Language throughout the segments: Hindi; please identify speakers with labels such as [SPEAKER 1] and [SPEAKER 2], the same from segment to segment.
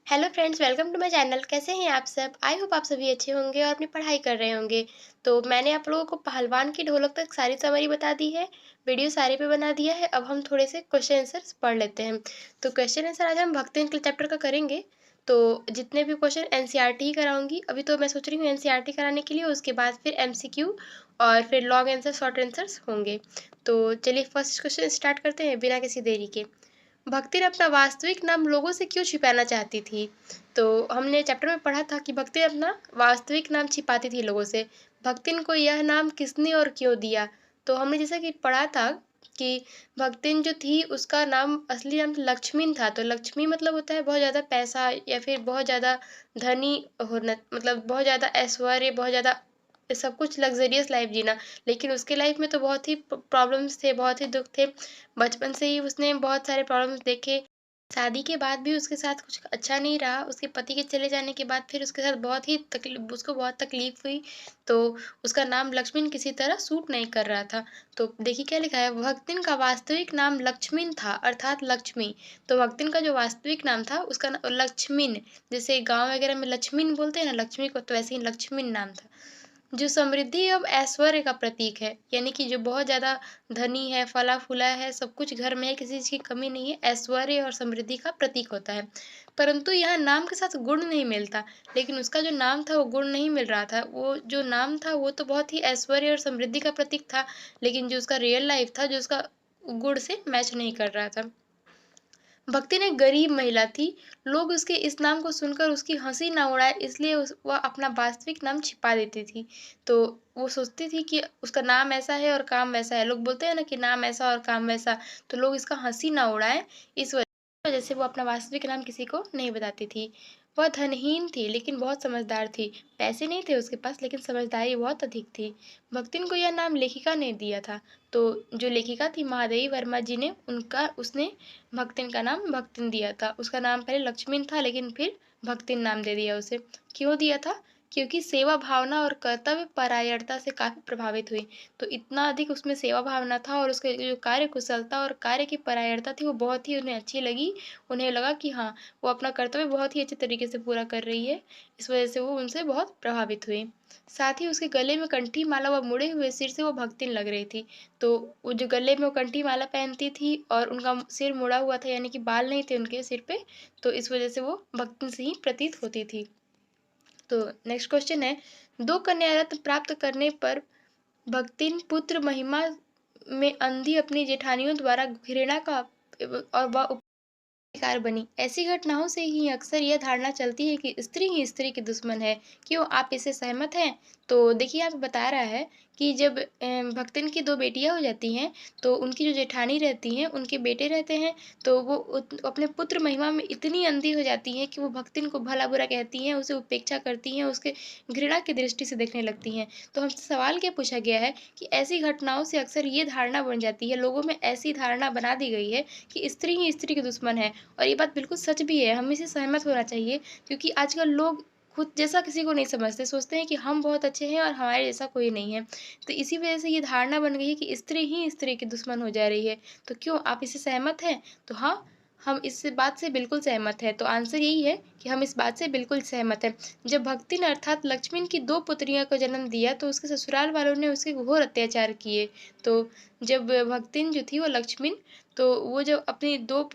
[SPEAKER 1] Hello friends, welcome to my channel. कैसे हैं आप सब? आई होप आप सभी अच्छे होंगे और अपनी पढ़ाई कर रहे होंगे। तो मैंने आप लोगों को पहलवान की ढोलक तक सारी समरी बता दी है, वीडियो सारे पे बना दिया है। अब हम थोड़े से क्वेश्चन आंसर्स पढ़ लेते हैं। तो क्वेश्चन आंसर आज हम भक्ति के चैप्टर का करेंगे। तो जितने भी क्वेश्चन एनसीईआरटी ही कराऊंगी। अभी तो मैं सोच रही हूँ एनसीईआरटी कराने के लिए, उसके बाद फिर एमसीक्यू और फिर लॉन्ग आंसर शॉर्ट आंसर्स होंगे। तो चलिए फर्स्ट क्वेश्चन स्टार्ट करते हैं बिना किसी देरी के। भक्ति अपना वास्तविक नाम लोगों से क्यों छिपाना चाहती थी? तो हमने चैप्टर में पढ़ा था कि भक्ति अपना वास्तविक नाम छिपाती थी लोगों से। भक्तिन को यह नाम किसने और क्यों दिया? तो हमने जैसा कि पढ़ा था कि भक्तिन जो थी उसका नाम असली नाम लक्ष्मीन था। तो लक्ष्मी मतलब होता है बहुत ज़्यादा पैसा या फिर बहुत ज़्यादा धनी होना, मतलब बहुत ज़्यादा ऐश्वर्य, बहुत ज़्यादा सब कुछ लग्ज़रियस लाइफ़ जीना। लेकिन उसके लाइफ़ में तो बहुत ही प्रॉब्लम्स थे, बहुत ही दुःख थे। बचपन से ही उसने बहुत सारे प्रॉब्लम्स देखे। शादी के बाद भी उसके साथ कुछ अच्छा नहीं रहा। उसके पति के चले जाने के बाद फिर उसके साथ उसको बहुत तकलीफ़ हुई। तो उसका नाम लक्ष्मीन किसी तरह सूट नहीं कर रहा था। तो देखिए क्या लिखा है, भक्तिन का वास्तविक नाम लक्ष्मीन था अर्थात लक्ष्मी। तो भक्तिन का जो वास्तविक नाम था उसका लक्ष्मीन, जैसे गाँव वगैरह में लक्ष्मीन बोलते हैं ना लक्ष्मी को, तो वैसे ही लक्ष्मीन नाम था। जो समृद्धि एवं ऐश्वर्य का प्रतीक है, यानी कि जो बहुत ज़्यादा धनी है, फला-फूला है, सब कुछ घर में है, किसी चीज़ की कमी नहीं है, ऐश्वर्य और समृद्धि का प्रतीक होता है। परंतु यहाँ नाम के साथ गुण नहीं मिलता, लेकिन उसका जो नाम था वो गुण नहीं मिल रहा था। वो जो नाम था वो तो बहुत ही ऐश्वर्य और समृद्धि का प्रतीक था, लेकिन जो उसका रियल लाइफ़ था, जो उसका गुण से मैच नहीं कर रहा था। भक्ति ने गरीब महिला थी। लोग उसके इस नाम को सुनकर उसकी हँसी ना उड़ाए, इसलिए वह अपना वास्तविक नाम छिपा देती थी। तो वो सोचती थी कि उसका नाम ऐसा है और काम वैसा है। लोग बोलते हैं ना कि नाम ऐसा और काम वैसा, तो लोग इसका हँसी ना उड़ाएँ, इस वजह से वो अपना वास्तविक नाम किसी को नहीं बताती थी। वह धनहीन थी लेकिन बहुत समझदार थी। पैसे नहीं थे उसके पास, लेकिन समझदारी बहुत अधिक थी। भक्तिन को यह नाम लेखिका ने दिया था। तो जो लेखिका थी महादेवी वर्मा जी ने उसने भक्तिन का नाम भक्तिन दिया था। उसका नाम पहले लक्ष्मीन था, लेकिन फिर भक्तिन नाम दे दिया उसे। क्यों दिया था? क्योंकि सेवा भावना और कर्तव्य परायणता से काफ़ी प्रभावित हुई। तो इतना अधिक उसमें सेवा भावना था और उसके जो कार्य कुशलता और कार्य की परायणता थी वो बहुत ही उन्हें अच्छी लगी। उन्हें लगा कि हाँ, वो अपना कर्तव्य बहुत ही अच्छे तरीके से पूरा कर रही है। इस वजह से वो उनसे बहुत प्रभावित हुई। साथ ही उसके गले में कंठी माला व मुड़े हुए सिर से वो भक्तिन लग रही थी। तो वो जो गले में वो कंठी माला पहनती थी और उनका सिर मुड़ा हुआ था, यानी कि बाल नहीं थे उनके सिर पे, तो इस वजह से वो भक्तिन से ही प्रतीत होती थी। तो नेक्स्ट क्वेश्चन है, 2 कन्या रत्न प्राप्त करने पर भक्तिन पुत्र महिमा में अंधी अपनी जेठानियों द्वारा घृणा का और वह शिकार बनी। ऐसी घटनाओं से ही अक्सर यह धारणा चलती है कि स्त्री ही स्त्री की दुश्मन है। क्यों आप इससे सहमत हैं? तो देखिए यहाँ पे बता रहा है कि जब भक्तिन की 2 बेटियाँ हो जाती हैं, तो उनकी जो जेठानी रहती हैं, उनके बेटे रहते हैं, तो वो अपने पुत्र महिमा में इतनी अंधी हो जाती हैं कि वो भक्तिन को भला-बुरा कहती हैं, उसे उपेक्षा करती हैं, उसके घृणा की दृष्टि से देखने लगती हैं। तो हमसे सवाल क्या पूछा गया है कि ऐसी घटनाओं से अक्सर ये धारणा बन जाती है, लोगों में ऐसी धारणा बना दी गई है कि स्त्री ही स्त्री की दुश्मन है। और ये बात बिल्कुल सच भी है, हमें इससे सहमत होना चाहिए, क्योंकि आजकल लोग खुद जैसा किसी को नहीं समझते, सोचते हैं कि हम बहुत अच्छे हैं और हमारे जैसा कोई नहीं है। तो इसी वजह से ये धारणा बन गई है कि स्त्री ही स्त्री की दुश्मन हो जा रही है। तो क्यों आप इससे सहमत हैं? तो हाँ, हम इस बात से बिल्कुल सहमत हैं। तो आंसर यही है कि हम इस बात से बिल्कुल सहमत हैं। जब भक्तिन अर्थात लक्ष्मण की 2 पुत्रियों को जन्म दिया, तो उसके ससुराल वालों ने उसके घोर अत्याचार किए। तो जब भक्तिन जो थी वो लक्ष्मण, तो वो जब अपनी 2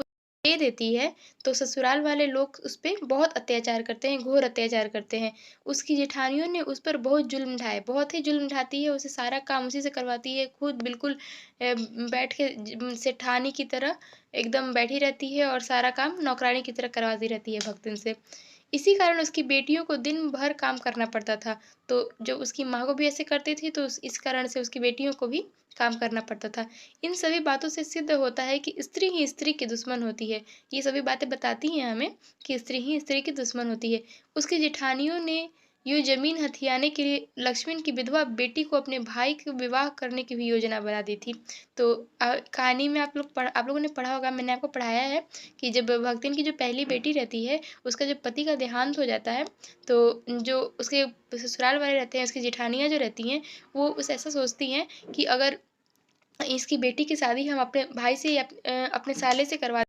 [SPEAKER 1] दे देती है, तो ससुराल वाले लोग उस पे बहुत अत्याचार करते हैं, घोर अत्याचार करते हैं। उसकी जेठानियों ने उस पर बहुत जुल्म ढाए, बहुत ही जुल्म ढाती है, उसे सारा काम उसी से करवाती है, खुद बिल्कुल बैठ के सेठानी की तरह एकदम बैठी रहती है और सारा काम नौकरानी की तरह करवाती रहती है भक्तिन से। इसी कारण उसकी बेटियों को दिन भर काम करना पड़ता था। तो जो उसकी माँ को भी ऐसे करती थी, तो इस कारण से उसकी बेटियों को भी काम करना पड़ता था। इन सभी बातों से सिद्ध होता है कि स्त्री ही स्त्री की दुश्मन होती है। ये सभी बातें बताती हैं हमें कि स्त्री ही स्त्री की दुश्मन होती है। उसकी जेठानियों ने यूँ ज़मीन हथियाने के लिए लक्ष्मण की विधवा बेटी को अपने भाई के विवाह करने की भी योजना बना दी थी। तो कहानी में आप लोगों ने पढ़ा होगा, मैंने आपको पढ़ाया है कि जब भक्तिन की जो पहली बेटी रहती है, उसका जब पति का देहांत हो जाता है, तो जो उसके ससुराल वाले रहते हैं, उसकी जेठानियाँ जो रहती हैं, वो उस ऐसा सोचती हैं कि अगर इसकी बेटी की शादी हम अपने भाई से या अपने साले से करवा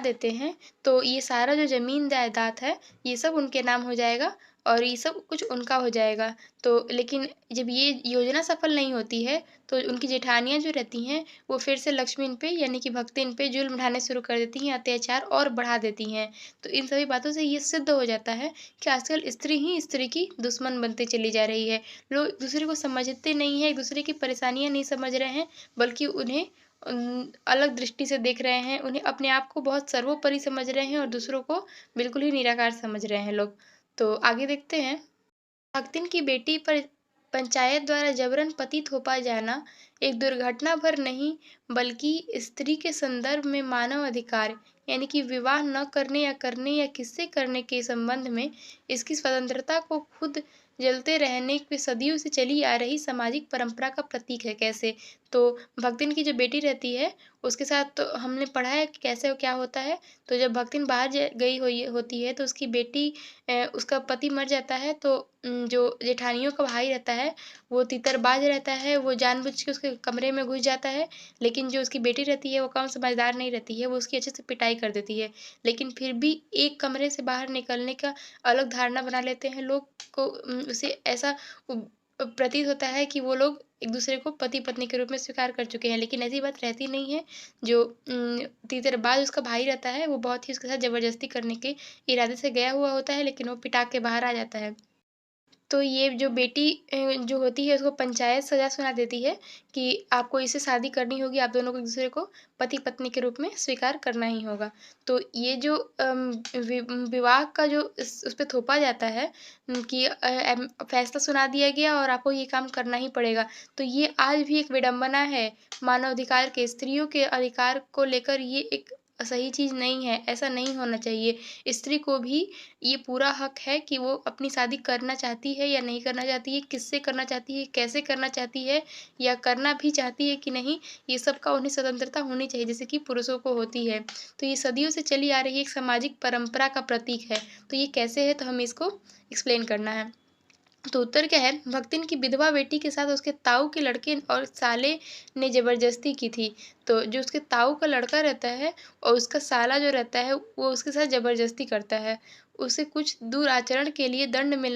[SPEAKER 1] देते हैं, तो ये सारा जो ज़मीन जायदाद है, ये सब उनके नाम हो जाएगा और ये सब कुछ उनका हो जाएगा। तो लेकिन जब ये योजना सफल नहीं होती है, तो उनकी जेठानियाँ जो रहती हैं, वो फिर से लक्ष्मी इन पे यानी कि भक्ति इन पे जुल्म ढाने शुरू कर देती हैं, अत्याचार और बढ़ा देती हैं। तो इन सभी बातों से ये सिद्ध हो जाता है कि आजकल स्त्री ही स्त्री की दुश्मन बनती चली जा रही है। लोग एक-दूसरे को समझते नहीं हैं, एक-दूसरे की परेशानियाँ नहीं समझ रहे हैं, बल्कि उन्हें अलग दृष्टि से देख रहे हैं, उन्हें अपने आप को बहुत सर्वोपरि समझ रहे हैं और दूसरों को बिल्कुल ही निराकार समझ रहे हैं लोग। तो आगे देखते हैं, भक्तिन की बेटी पर पंचायत द्वारा जबरन पति थोपा जाना एक दुर्घटना भर नहीं, बल्कि स्त्री के संदर्भ में मानव अधिकार यानी कि विवाह न करने या किससे करने के संबंध में इसकी स्वतंत्रता को खुद जलते रहने की सदियों से चली आ रही सामाजिक परंपरा का प्रतीक है। कैसे? तो भक्तिन की जो बेटी रहती है, उसके साथ तो हमने पढ़ा है कि कैसे क्या होता है। तो जब भक्तिन बाहर गई हुई होती है, तो उसकी बेटी उसका पति मर जाता है, तो जो जेठानियों का भाई रहता है, वो तीतरबाज रहता है, वो जानबूझ के उसके कमरे में घुस जाता है, लेकिन जो उसकी बेटी रहती है, वो कम समझदार नहीं रहती है, वो उसकी अच्छे से पिटाई कर देती है। लेकिन फिर भी एक कमरे से बाहर निकलने का अलग धारणा बना लेते हैं लोग को उसे ऐसा प्रतीत होता है कि वो लोग एक-दूसरे को पति-पत्नी के रूप में स्वीकार कर चुके हैं, लेकिन ऐसी बात रहती नहीं है। जो तीतरबाज उसका भाई रहता है, वो बहुत ही उसके साथ ज़बरदस्ती करने के इरादे से गया हुआ होता है, लेकिन वो पिटा के बाहर आ जाता है। तो ये जो बेटी जो होती है, उसको पंचायत सज़ा सुना देती है कि आपको इससे शादी करनी होगी, आप दोनों को एक-दूसरे को पति-पत्नी के रूप में स्वीकार करना ही होगा। तो ये जो विवाह का जो इस उसपे थोपा जाता है कि फैसला सुना दिया गया और आपको ये काम करना ही पड़ेगा। तो ये आज भी एक विडंबना है मानव अधिकार के, स्त्रियों के अधिकार को लेकर ये एक सही चीज़ नहीं है, ऐसा नहीं होना चाहिए। स्त्री को भी ये पूरा हक है कि वो अपनी शादी करना चाहती है या नहीं करना चाहती है, किससे करना चाहती है, कैसे करना चाहती है या करना भी चाहती है कि नहीं, ये सब का उन्हें स्वतंत्रता होनी चाहिए जैसे कि पुरुषों को होती है। तो ये सदियों से चली आ रही एक सामाजिक परंपरा का प्रतीक है। तो ये कैसे है, तो हमें इसको एक्सप्लेन करना है। तो उत्तर क्या है, भक्तिन की विधवा बेटी के साथ उसके ताऊ के लड़के और साले ने ज़बरदस्ती की थी। तो जो उसके ताऊ का लड़का रहता है और उसका साला जो रहता है, वो उसके साथ ज़बरदस्ती करता है। उसे कुछ दूर आचरण के लिए दंड मिला,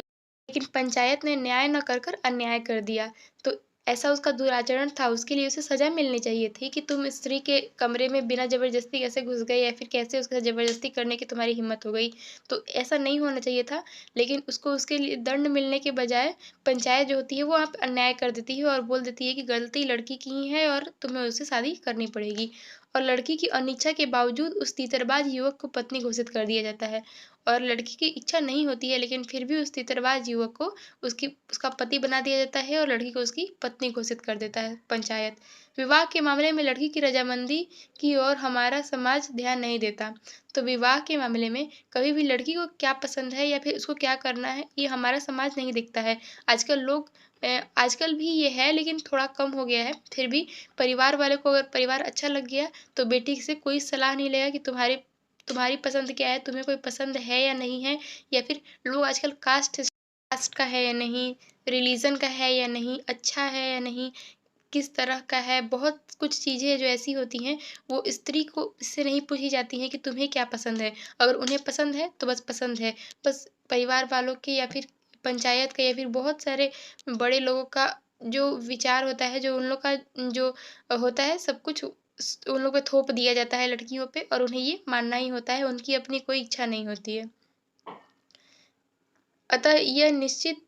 [SPEAKER 1] लेकिन पंचायत ने न्याय न कर कर अन्याय कर दिया। तो ऐसा उसका दुराचरण था, उसके लिए उसे सज़ा मिलनी चाहिए थी कि तुम स्त्री के कमरे में बिना ज़बरदस्ती कैसे घुस गए या फिर कैसे उसके साथ ज़बरदस्ती करने की तुम्हारी हिम्मत हो गई। तो ऐसा नहीं होना चाहिए था, लेकिन उसको उसके लिए दंड मिलने के बजाय पंचायत जो होती है, वो वहाँ पे अन्याय कर देती है और बोल देती है कि गलती लड़की की ही है और तुम्हें उससे शादी करनी पड़ेगी। और लड़की की अनिच्छा के बावजूद उस तीतरबाज युवक को पत्नी घोषित कर दिया जाता है। और लड़की की इच्छा नहीं होती है, लेकिन फिर भी उस तीतरबाज युवक को उसका पति बना दिया जाता है और लड़की को उसकी पत्नी घोषित कर देता है पंचायत। विवाह के मामले में लड़की की रजामंदी की ओर हमारा समाज ध्यान नहीं देता। तो विवाह के मामले में कभी भी लड़की को क्या पसंद है या फिर उसको क्या करना है, ये हमारा समाज नहीं देखता है। आजकल लोग आजकल भी ये है, लेकिन थोड़ा कम हो गया है। फिर भी परिवार वाले को अगर परिवार अच्छा लग गया, तो बेटी से कोई सलाह नहीं लेगा कि तुम्हारी पसंद क्या है, तुम्हें कोई पसंद है या नहीं है, या फिर लोग आजकल कास्ट का है या नहीं, रिलीजन का है या नहीं, अच्छा है या नहीं, किस तरह का है, बहुत कुछ चीज़ें जो ऐसी होती हैं, वो स्त्री को इससे नहीं पूछी जाती हैं कि तुम्हें क्या पसंद है। अगर उन्हें पसंद है, तो बस पसंद है। बस परिवार वालों के या फिर पंचायत का या फिर बहुत सारे बड़े लोगों का जो विचार होता है, जो उन लोग का जो होता है, सब कुछ उन लोग पे थोप दिया जाता है लड़कियों पे और उन्हें ये मानना ही होता है, उनकी अपनी कोई इच्छा नहीं होती है। अतः यह निश्चित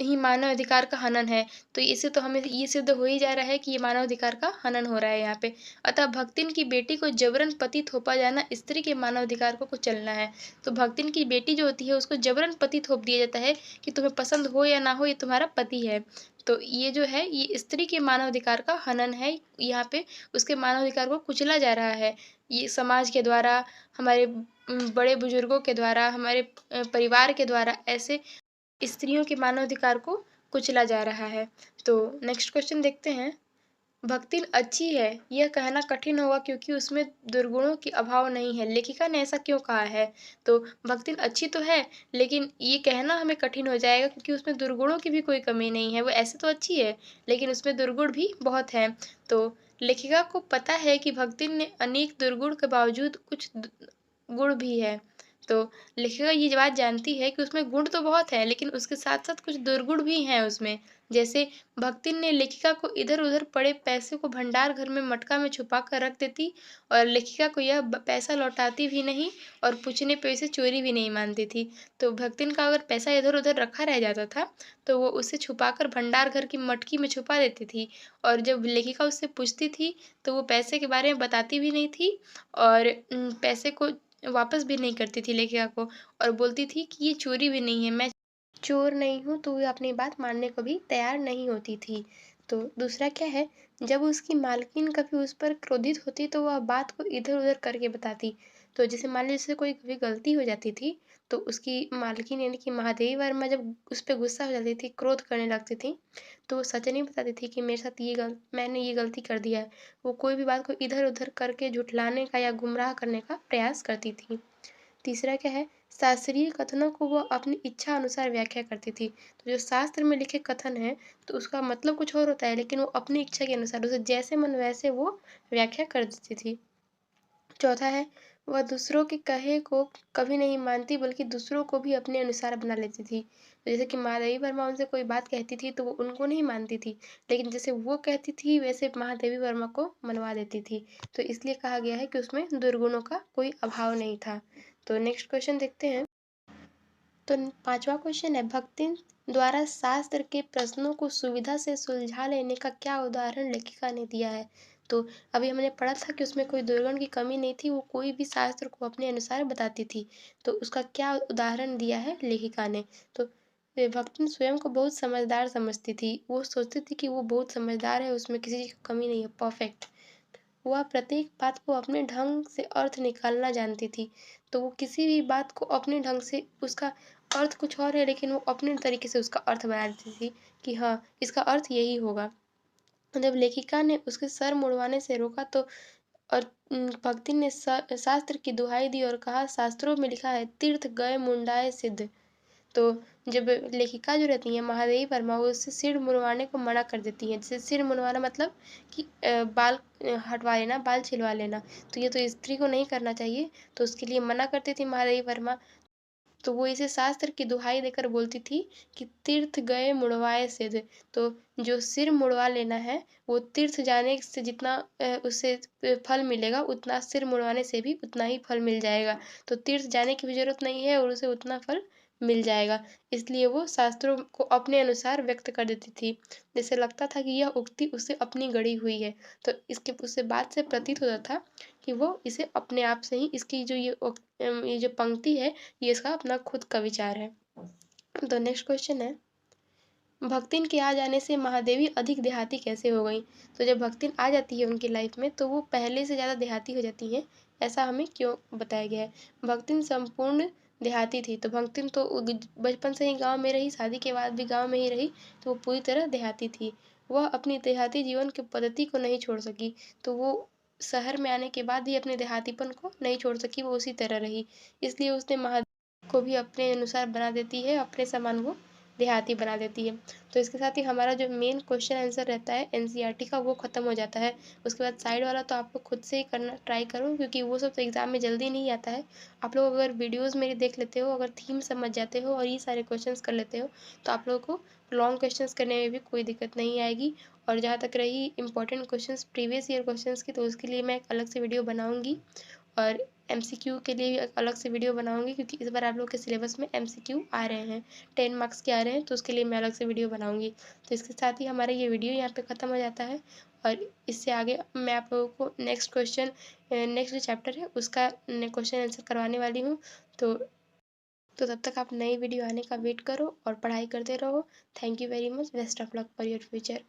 [SPEAKER 1] ही मानव अधिकार का हनन है। तो इससे तो हमें ये सिद्ध हो ही जा रहा है कि ये मानव अधिकार का हनन हो रहा है यहाँ पे। अतः भक्तिन की बेटी को जबरन पति थोपा जाना स्त्री के मानव अधिकार को कुचलना है। तो भक्तिन की बेटी जो होती है, उसको जबरन पति थोप दिया जाता है कि तुम्हें पसंद हो या ना हो, ये तुम्हारा पति है। तो ये जो है, ये स्त्री के मानव अधिकार का हनन है। यहाँ पे उसके मानव अधिकार को कुचला जा रहा है। ये समाज के द्वारा, हमारे बड़े बुजुर्गों के द्वारा, हमारे परिवार के द्वारा ऐसे स्त्रियों के मानवाधिकार को कुचला जा रहा है। तो नेक्स्ट क्वेश्चन देखते हैं। भक्तिन अच्छी है, यह कहना कठिन होगा क्योंकि उसमें दुर्गुणों की अभाव नहीं है। लेखिका ने ऐसा क्यों कहा है? तो भक्तिन अच्छी तो है, लेकिन ये कहना हमें कठिन हो जाएगा क्योंकि उसमें दुर्गुणों की भी कोई कमी नहीं है। वो ऐसे तो अच्छी है, लेकिन उसमें दुर्गुण भी बहुत हैं। तो लेखिका को पता है कि भक्तिन ने अनेक दुर्गुण के बावजूद कुछ गुण भी है। तो लेखिका ये बात जानती है कि उसमें गुण तो बहुत है, लेकिन उसके साथ-साथ कुछ दुर्गुण भी हैं उसमें। जैसे भक्तिन ने लेखिका को इधर-उधर पड़े पैसे को भंडार घर में मटका में छुपा कर रख देती और लेखिका को यह पैसा लौटाती भी नहीं और पूछने पे उसे चोरी भी नहीं मानती थी। तो भक्तिन का अगर पैसा इधर-उधर रखा रह जाता था, तो वो उसे छुपाकर भंडार घर की मटकी में छुपा देती थी और जब लेखिका उससे पूछती थी, तो वो पैसे के बारे में बताती भी नहीं थी और पैसे को वापस भी नहीं करती थी लेखिका को और बोलती थी कि ये चोरी भी नहीं है, मैं चोर नहीं हूँ, तो वो अपनी बात मानने को भी तैयार नहीं होती थी। तो दूसरा क्या है, जब उसकी मालकिन कभी उस पर क्रोधित होती तो वह बात को इधर-उधर करके बताती। तो जैसे मान लीजिए कोई कभी गलती हो जाती थी, तो उसकी मालकिन यानी कि महादेवी वर्मा जब उस पे गुस्सा हो जाती थी, क्रोध करने लगती थी, तो वो सच नहीं बताती थी कि मेरे साथ मैंने ये गलती कर दिया है। वो कोई भी बात को इधर-उधर करके झुठलाने का या गुमराह करने का प्रयास करती थी। तीसरा क्या है, शास्त्रीय कथनों को वो अपनी इच्छा अनुसार व्याख्या करती थी। तो जो शास्त्र में लिखे कथन हैं, तो उसका मतलब कुछ और होता है, लेकिन वो अपनी इच्छा के अनुसार उसे जैसे मन वैसे वो व्याख्या कर देती थी। चौथा है, वह दूसरों के कहे को कभी नहीं मानती बल्कि दूसरों को भी अपने अनुसार बना लेती थी। जैसे कि महादेवी वर्मा उनसे कोई बात कहती थी तो वो उनको नहीं मानती थी, लेकिन जैसे वो कहती थी वैसे महादेवी वर्मा को मनवा देती थी। तो इसलिए कहा गया है कि उसमें दुर्गुणों का कोई अभाव नहीं था। तो नेक्स्ट क्वेश्चन देखते हैं। तो 5वां क्वेश्चन है, भक्तिन द्वारा शास्त्र के प्रश्नों को सुविधा से सुलझा लेने का क्या उदाहरण लेखिका ने दिया है? तो अभी हमने पढ़ा था कि उसमें कोई दुर्गुण की कमी नहीं थी, वो कोई भी शास्त्र को अपने अनुसार बताती थी। तो उसका क्या उदाहरण दिया है लेखिका ने? तो भक्तिन स्वयं को बहुत समझदार समझती थी। वो सोचती थी कि वो बहुत समझदार है, उसमें किसी चीज़ की कमी नहीं है, परफेक्ट। वह प्रत्येक बात को अपने ढंग से अर्थ निकालना जानती थी। तो वो किसी भी बात को अपने ढंग से उसका अर्थ कुछ और है, लेकिन वो अपने तरीके से उसका अर्थ बना देती थी कि हाँ, इसका अर्थ यही होगा। जब लेखिका ने उसके सर मुड़वाने से रोका तो और भक्ति ने शास्त्र की दुहाई दी और कहा, शास्त्रों में लिखा है, तीर्थ गए मुंडाए सिद्ध। तो जब लेखिका जो रहती हैं महादेवी वर्मा, वो उससे सिर मुड़वाने को मना कर देती हैं। जैसे सिर मुड़वाना मतलब कि बाल हटवा लेना, बाल छिलवा लेना। तो ये तो स्त्री को नहीं करना चाहिए, तो उसके लिए मना करती थी महादेवी वर्मा। तो वो इसे शास्त्र की दुहाई देकर बोलती थी कि तीर्थ गए मुड़वाए सिद्ध। तो जो सिर मुड़वा लेना है, वो तीर्थ जाने से जितना उसे फल मिलेगा, उतना सिर मुड़वाने से भी उतना ही फल मिल जाएगा। तो तीर्थ जाने की भी ज़रूरत नहीं है और उसे उतना फल मिल जाएगा। इसलिए वो शास्त्रों को अपने अनुसार व्यक्त कर देती थी। जैसे लगता था कि यह उक्ति उससे अपनी गढ़ी हुई है। तो इसके उससे बात से प्रतीत होता था कि वो इसे अपने आप से ही इसकी जो ये जो पंक्ति है, ये इसका अपना खुद का विचार है। तो नेक्स्ट क्वेश्चन है, भक्तिन के आ जाने से महादेवी अधिक देहाती कैसे हो गई? तो जब भक्तिन आ जाती है उनकी लाइफ में, तो वो पहले से ज़्यादा देहाती हो जाती हैं। ऐसा हमें क्यों बताया गया है? भक्तिन संपूर्ण देहाती थी। तो भक्तिन तो बचपन से ही गाँव में रही, शादी के बाद भी गाँव में ही रही, तो वो पूरी तरह देहाती थी। वह अपनी देहाती जीवन की पद्धति को नहीं छोड़ सकी, तो वो शहर में आने के बाद भी अपने देहातीपन को नहीं छोड़ सकी, वो उसी तरह रही। इसलिए उसने महादेव को भी अपने अनुसार बना देती है, अपने समान वो देहाती बना देती है। तो इसके साथ ही हमारा जो मेन क्वेश्चन आंसर रहता है एनसीईआरटी का, वो ख़त्म हो जाता है। उसके बाद साइड वाला तो आप लोग खुद से ही करना ट्राई करो, क्योंकि वो सब तो एग्ज़ाम में जल्दी नहीं आता है। आप लोग अगर वीडियोज़ मेरी देख लेते हो, अगर थीम समझ जाते हो और ये सारे क्वेश्चंस कर लेते हो, तो आप लोगों को लॉन्ग क्वेश्चंस करने में भी कोई दिक्कत नहीं आएगी। और जहाँ तक रही important questions previous year questions की, तो उसके लिए मैं एक अलग से वीडियो बनाऊँगी और एमसीक्यू के लिए भी एक अलग से वीडियो बनाऊँगी, क्योंकि इस बार आप लोग के सिलेबस में एमसीक्यू आ रहे हैं, 10 मार्क्स के आ रहे हैं, तो उसके लिए मैं अलग से वीडियो बनाऊँगी। तो इसके साथ ही हमारा ये वीडियो यहाँ पे ख़त्म हो जाता है और इससे आगे मैं आप लोगों को नेक्स्ट क्वेश्चन नेक्स्ट जो चैप्टर है उसका क्वेश्चन आंसर करवाने वाली हूँ। तो तब तक आप नई वीडियो आने का वेट करो और पढ़ाई करते रहो। Thank you very much. Best of luck for your future.